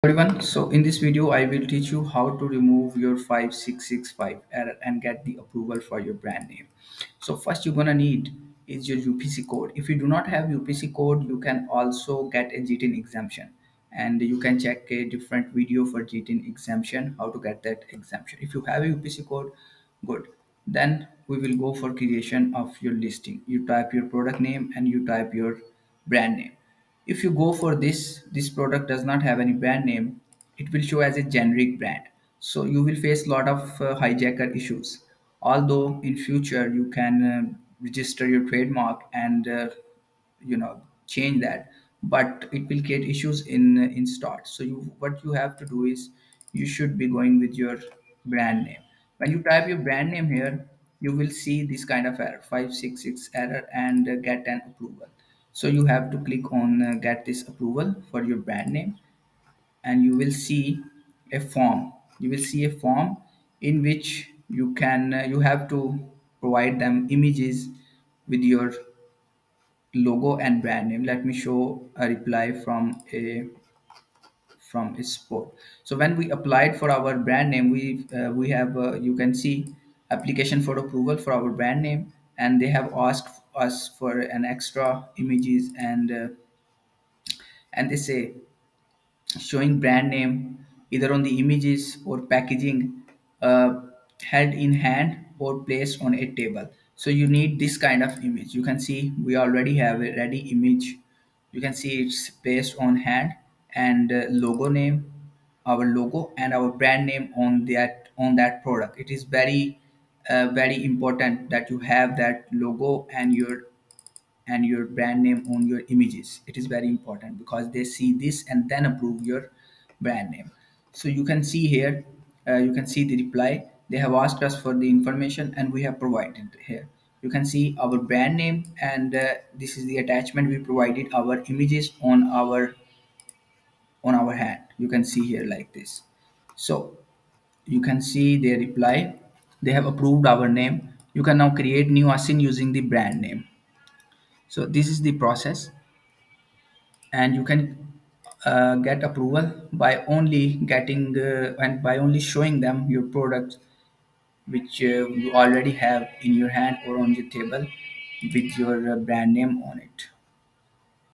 Everyone, so in this video I will teach you how to remove your 5665 error and get the approval for your brand name. So first you're gonna need is your UPC code. If you do not have UPC code, you can also get a GTIN exemption, and you can check a different video for GTIN exemption, how to get that exemption. If you have a UPC code, good. Then we will go for creation of your listing. You type your product name and you type your brand name. If you go for this product does not have any brand name, it will show as a generic brand. So you will face a lot of hijacker issues. Although in future you can register your trademark and change that, but it will create issues in start. So what you have to do is you should be going with your brand name. When you type your brand name here, you will see this kind of error, 566 error, and get an approval. So you have to click on get this approval for your brand name, and you will see a form. You will see a form in which you have to provide them images with your logo and brand name. Let me show a reply from a sport. So when we applied for our brand name, we have you can see application for approval for our brand name, and they have asked us for an extra images, and they say showing brand name either on the images or packaging, uh, held in hand or placed on a table. So you need this kind of image. You can see we already have a ready image. You can see it's placed on hand, and logo name, our logo and our brand name on that product. It is very important that you have that logo and your brand name on your images. It is very important because they see this and then approve your brand name. So you can see here, you can see the reply. They have asked us for the information and we have provided here. You can see our brand name, and this is the attachment. We provided our images on our hand. You can see here like this. So you can see their reply. They have approved our name. You can now create new ASIN using the brand name. So this is the process, and you can get approval by only getting and by only showing them your product which you already have in your hand or on your table with your brand name on it.